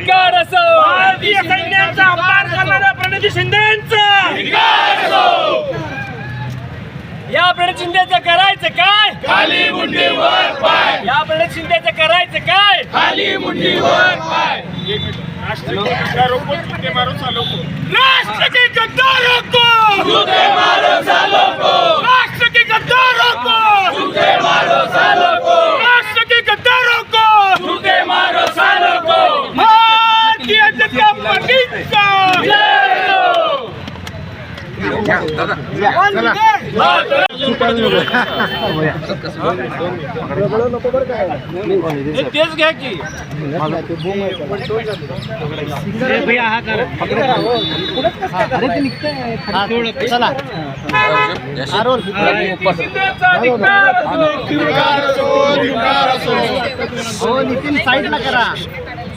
भारतीय सैन्याचा अपमान करणाऱ्या प्रणिती शिंदेचा या प्रणिती शिंदेचं करायचं काय? खाली मुंडीवर पाय. या प्रणिती शिंदेचं करायचं काय? खाली मुंडीवर पाय. राष्ट्र के गद्दारों को जूते मारो सालों को. राष्ट्र के गद्दारों को जूते मारो सालों को. राष्ट्र के गद्दारों को जूते मारो सालों को. राष्ट्र के गद्दारों को जूते मारो सालों को. भारतीय जनता पार्टीचा तेच घ्या की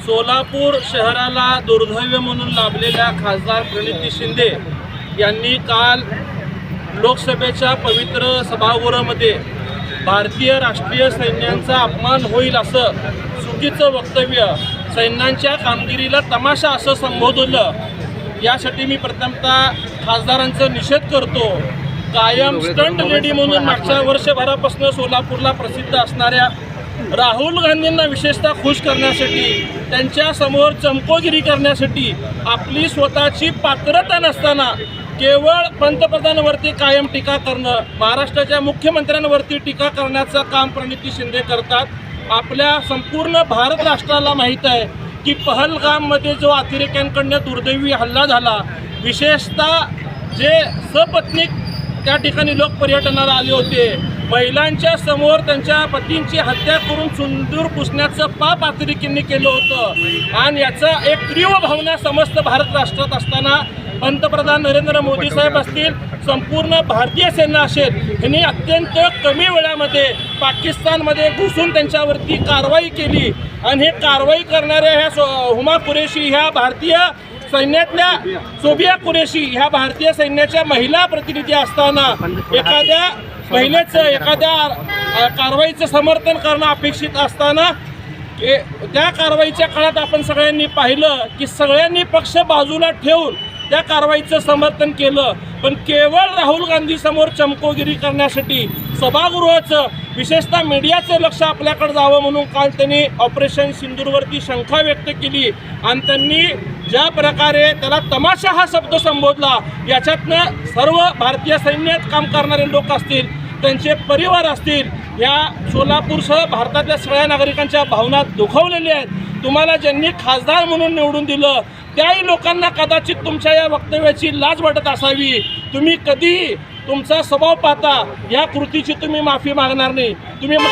सोलापूर शहराला दुर्दैव म्हणून लाभलेल्या खासदार प्रणिती शिंदे यांनी काल लोकसभेच्या पवित्र सभागृहामध्ये भारतीय राष्ट्रीय सैन्यांचा अपमान होईल असं चुकीचं वक्तव्य, सैन्यांच्या कामगिरीला तमाशा असं संबोधलं. यासाठी मी प्रथमतः खासदारांचा निषेध करतो. कायम स्टंट लेडी म्हणून मागच्या वर्षभरापासून सोलापूरला प्रसिद्ध असणाऱ्या राहुल गांधींना विशेषतः खुश करण्यासाठी, त्यांच्या समोर चमकोगिरी करण्यासाठी, आपली स्वतःची पात्रता नसताना केवळ पंतप्रधानांवरती कायम टीका करणं, महाराष्ट्राच्या मुख्यमंत्र्यांवरती टीका करण्याचं काम प्रणिती शिंदे करतात. आपल्या संपूर्ण भारत राष्ट्राला माहीत आहे की पहलगाममध्ये जो अतिरेक्यांकडनं दुर्दैवी हल्ला झाला, विशेषतः जे सपत्नीक त्या ठिकाणी लोक पर्यटनाला आले होते, महिलांच्या समोर त्यांच्या पतींची हत्या करून सुंदूर पुसण्याचं पाप अतिरेकींनी केलं होतं. आणि याचा एक तीव्र भावना समस्त भारत राष्ट्रात असताना पंतप्रधान नरेंद्र मोदी साहेब असतील, संपूर्ण भारतीय सेना असेल, यांनी अत्यंत कमी वेळामध्ये पाकिस्तानमध्ये घुसून त्यांच्यावरती कारवाई केली. आणि हे कारवाई करणाऱ्या ह्या हुमा कुरेशी ह्या भारतीय सैन्यातल्या सोबिया कुरेशी ह्या भारतीय सैन्याच्या महिला प्रतिनिधी असताना एखाद्या महिलेचं एखाद्या कारवाईचं समर्थन करणं अपेक्षित असताना त्या कारवाईच्या काळात आपण सगळ्यांनी पाहिलं की सगळ्यांनी पक्ष बाजूला ठेवून त्या कारवाईचं समर्थन केलं. पण केवळ राहुल गांधी समोर चमकोगिरी करण्यासाठी सभागृहाचं विशेषतः मीडियाचं लक्ष आपल्याकडे जावं म्हणून काल त्यांनी ऑपरेशन सिंदूरवरती शंका व्यक्त केली. आणि त्यांनी ज्या प्रकारे त्याला तमाशा हा शब्द संबोधला, याच्यातनं सर्व भारतीय सैन्यात काम करणारे लोक असतील, त्यांचे परिवार असतील, या सोलापूरसह भारतातल्या सगळ्या नागरिकांच्या भावना दुखावलेल्या आहेत. तुम्हाला ज्यांनी खासदार म्हणून निवडून दिलं त्याही लोकांना कदाचित तुमच्या या वक्तव्याची लाज वाटत असावी. तुम्ही कधीही तुमचा स्वभाव पाहता या कृतीची तुम्ही माफी मागणार नाही.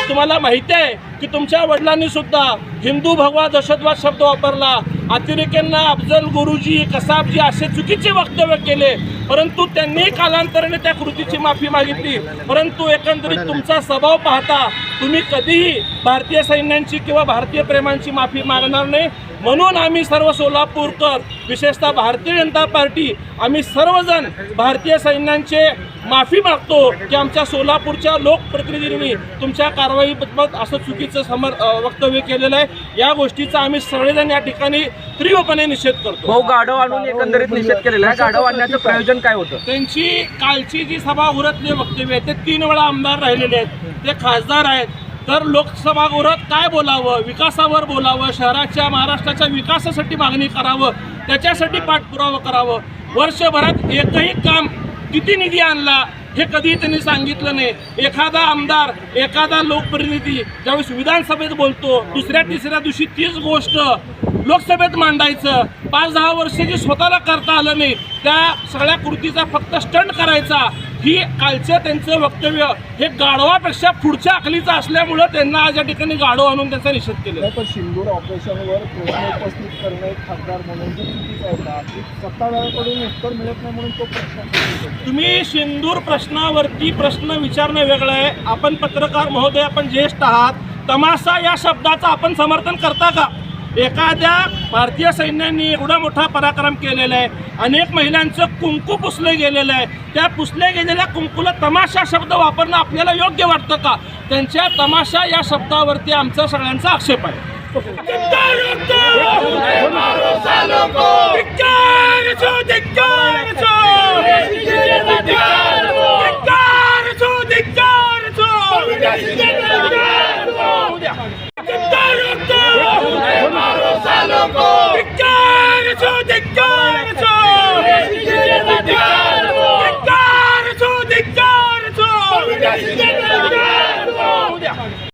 तुम्हाला माहिती आहे की तुमच्या वडिलांनी सुद्धा हिंदू भगवा दहशतवाद शब्द वापरला, अतिरेक्यांना अफजल गुरुजी कसाबजी असे चुकीचे वक्तव्य केले, परंतु त्यांनी कालांतराने त्या कृतीची माफी मागितली. परंतु एकंदरीत तुमचा स्वभाव पाहता तुम्ही कधीही भारतीय सैन्यांची किंवा भारतीय प्रेमांची माफी मागणार नाही. म्हणून आम्ही सर्व सोलापूरकर, विशेषतः भारतीय जनता पार्टी, आम्ही सर्वजण भारतीय सैन्यांचे माफी मागतो की आमच्या सोलापूरच्या लोकप्रतिनिधींनी तुमच्या कारवाईबाबत असं चुकीचं वक्तव्य केलेलं आहे. या गोष्टीचा आम्ही सगळेजण या ठिकाणी तीव्रपणे निषेध करतो. भाऊ, गाढव आणून एकंदरीत निषेध केलेला आहे. गाढव आणण्याचं प्रयोजन काय होतं? त्यांची कालची जी सभागृहातले वक्तव्य आहेत ते 3 वेळा आमदार राहिलेले आहेत, ते खासदार आहेत, तर लोकसभागृहात काय बोलावं, विकासावर बोलावं, शहराच्या महाराष्ट्राच्या विकासासाठी मागणी करावं, त्याच्यासाठी पाठपुरावा करावं. वर्षभरात एकही काम किती निधी आणला हे कधी त्यांनी सांगितलं नाही. एखादा आमदार, एखादा लोकप्रतिनिधी ज्यावेळेस विधानसभेत बोलतो, दुसऱ्या तिसऱ्या दिवशी तीच गोष्ट लोकसभेत मांडायचं. 5-10 वर्ष जे स्वतःला करता आलं नाही, त्या सगळ्या कृतीचा फक्त स्टंट करायचा. ही कालचं त्यांचं वक्तव्य हे गाढवापेक्षा पुढच्या अकलीचं असल्यामुळं त्यांना आज या ठिकाणी गाढव आणून त्यांचा निषेध केला. पण सिंदूर ऑपरेशनवर प्रश्न उपस्थित करणे खासदार म्हणून जे चुकीचं आहे का, की सत्ताधाऱ्याकडून उत्तर मिळत नाही म्हणून तो प्रश्न. तुम्ही सिंदूर प्रश्नावरती प्रश्न विचारणं वेगळं आहे. आपण पत्रकार महोदय, आपण ज्येष्ठ आहात. तमाशा या शब्दाचं आपण समर्थन करता का? एखाद्या भारतीय सैन्याने एवढा मोठा पराक्रम केलेला आहे, अनेक महिलांचं कुंकू पुसलं गेलेलं आहे. त्या पुसल्या गेलेल्या कुंकूला तमाशा शब्द वापरणं आपल्याला योग्य वाटतं का? त्यांच्या तमाशा या शब्दावरती आमचा सगळ्यांचा आक्षेप आहे.